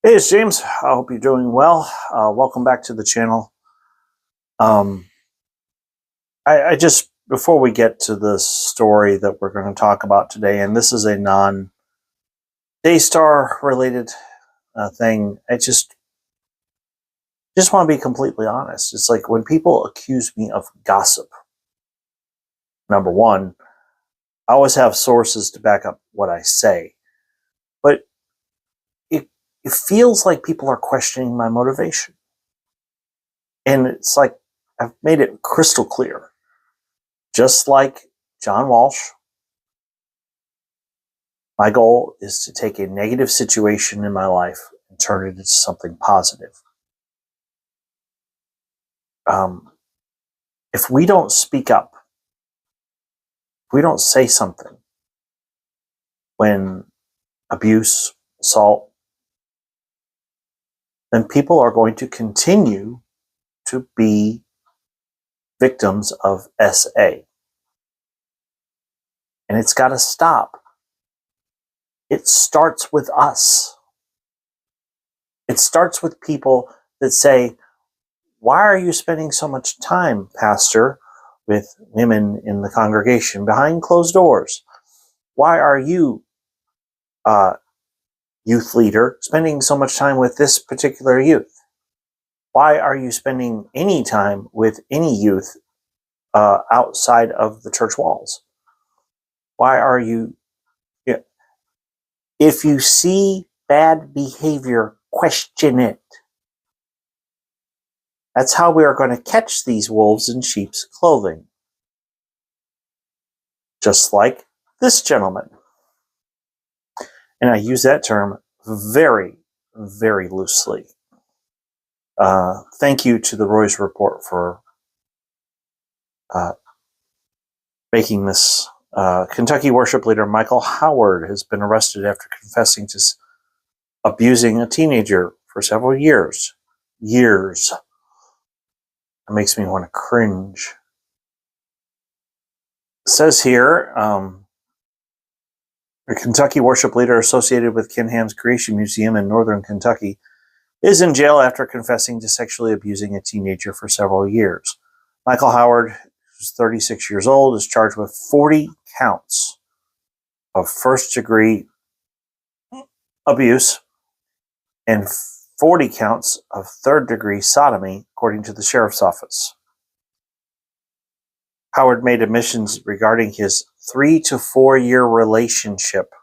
Hey, it's James. I hope you're doing well. Welcome back to the channel. Um, I just, before we get to the story that we're going to talk about today, and this is a non-Daystar related thing, I just want to be completely honest. It's like when people accuse me of gossip, number one, I always have sources to back up what I say, but it feels like people are questioning my motivation. And it's like I've made it crystal clear. Just like John Walsh, my goal is to take a negative situation in my life and turn it into something positive. If we don't speak up, if we don't say something when abuse, assault, then people are going to continue to be victims of SA. And it's got to stop. It starts with us. It starts with people that say, why are you spending so much time, Pastor, with women in the congregation behind closed doors? Why are you, youth leader, spending so much time with this particular youth? Why are you spending any time with any youth outside of the church walls? Why are you... Yeah. If you see bad behavior, question it. That's how we are going to catch these wolves in sheep's clothing. Just like this gentleman. And I use that term very, very loosely. Thank you to the Roy's Report for making this. Kentucky worship leader Michael Howard has been arrested after confessing to abusing a teenager for several years. It makes me want to cringe. It says here, a Kentucky worship leader associated with Ken Ham's Creation Museum in northern Kentucky is in jail after confessing to sexually abusing a teenager for several years. Michael Howard, who's 36 years old, is charged with 40 counts of first-degree abuse and 40 counts of third-degree sodomy, according to the sheriff's office. Howard made admissions regarding his 3 to 4 year relationship.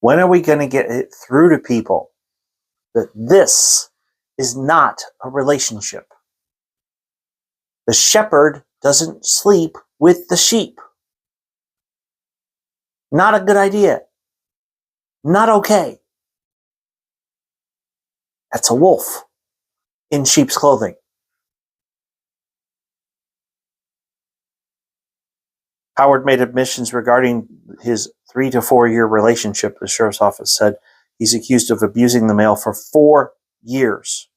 When are we going to get it through to people that this is not a relationship? The shepherd doesn't sleep with the sheep. Not a good idea. Not okay. That's a wolf in sheep's clothing. Howard made admissions regarding his 3 to 4 year relationship. The sheriff's office said he's accused of abusing the male for 4 years,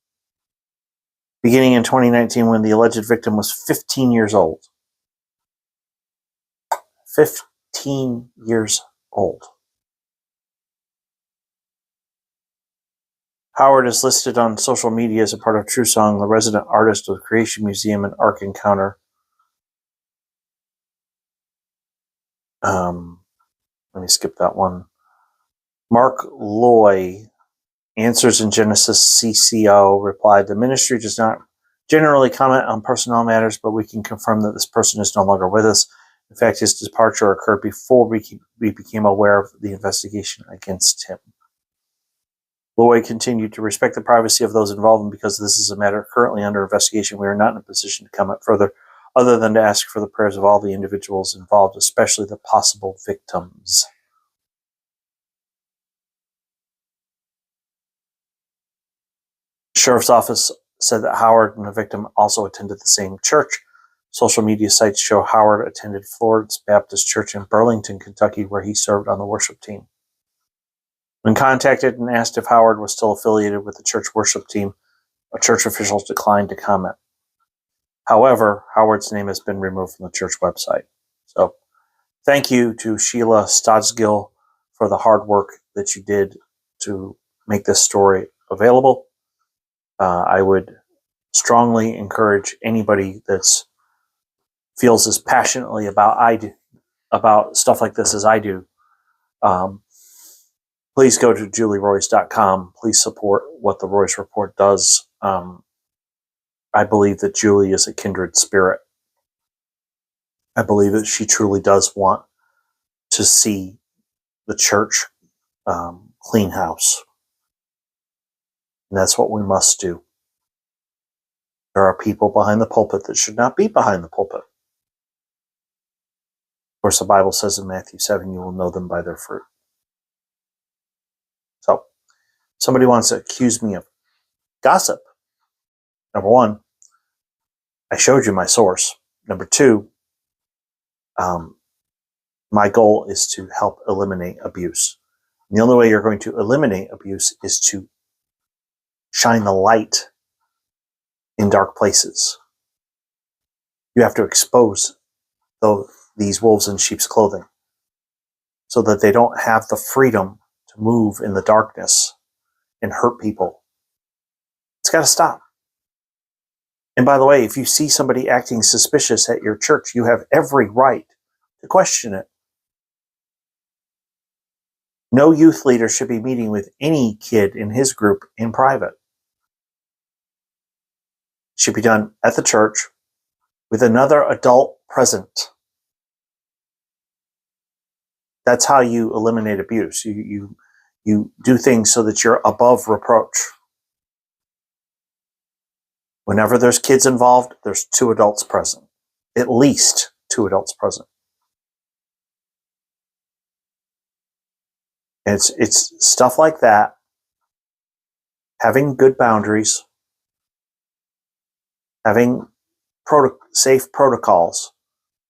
beginning in 2019 when the alleged victim was 15 years old. 15 years old. Howard is listed on social media as a part of TrueSong, the resident artist of the Creation Museum and Ark Encounter. Let me skip that one. Mark Loy, Answers in Genesis CCO, replied, the ministry does not generally comment on personnel matters, but we can confirm that this person is no longer with us. In fact, his departure occurred before we became aware of the investigation against him. Loy continued to respect the privacy of those involved, and because this is a matter currently under investigation, we are not in a position to comment further, other than to ask for the prayers of all the individuals involved, especially the possible victims. The sheriff's office said that Howard and the victim also attended the same church. Social media sites show Howard attended Florence Baptist Church in Burlington, Kentucky, where he served on the worship team. When contacted and asked if Howard was still affiliated with the church worship team, church officials declined to comment. However, Howard's name has been removed from the church website. So, thank you to Sheila Stodsgill for the hard work that you did to make this story available. I would strongly encourage anybody that's feels as passionately about stuff like this as I do. Please go to julieroyce.com. Please support what the Royce Report does. I believe that Julie is a kindred spirit. I believe that she truly does want to see the church clean house. And that's what we must do. There are people behind the pulpit that should not be behind the pulpit. Of course, the Bible says in Matthew 7, you will know them by their fruit. So, somebody wants to accuse me of gossip. Number one, I showed you my source. Number two, my goal is to help eliminate abuse. And the only way you're going to eliminate abuse is to shine the light in dark places. You have to expose these wolves in sheep's clothing so that they don't have the freedom to move in the darkness and hurt people. It's got to stop. And by the way, if you see somebody acting suspicious at your church, you have every right to question it. No youth leader should be meeting with any kid in his group in private. It should be done at the church with another adult present. That's how you eliminate abuse. You do things so that you're above reproach. Whenever there's kids involved, there's 2 adults present. At least 2 adults present. And it's stuff like that. Having good boundaries, having safe protocols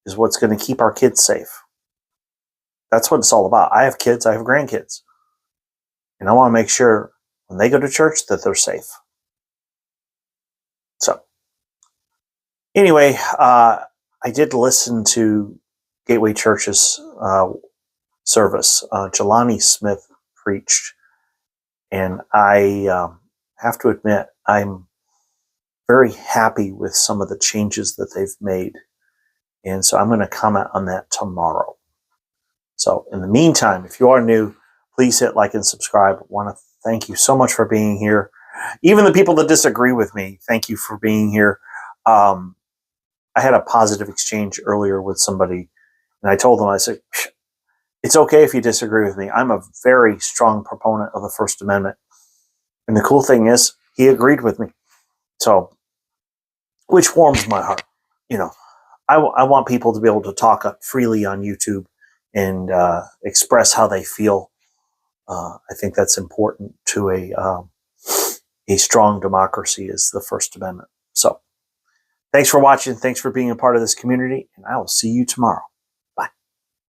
is what's going to keep our kids safe. That's what it's all about. I have kids, I have grandkids. And I want to make sure when they go to church that they're safe. So, anyway, I did listen to Gateway Church's service. Jelani Smith preached. And I have to admit, I'm very happy with some of the changes that they've made. And so I'm going to comment on that tomorrow. So in the meantime, if you are new, please hit like and subscribe. I want to thank you so much for being here. Even the people that disagree with me, thank you for being here. I had a positive exchange earlier with somebody, and I told them, I said, it's okay if you disagree with me. I'm a very strong proponent of the First Amendment. And the cool thing is, he agreed with me. So, which warms my heart. You know, I want people to be able to talk freely on YouTube and express how they feel. I think that's important to a strong democracy, is the First Amendment. So, thanks for watching. Thanks for being a part of this community, and I will see you tomorrow.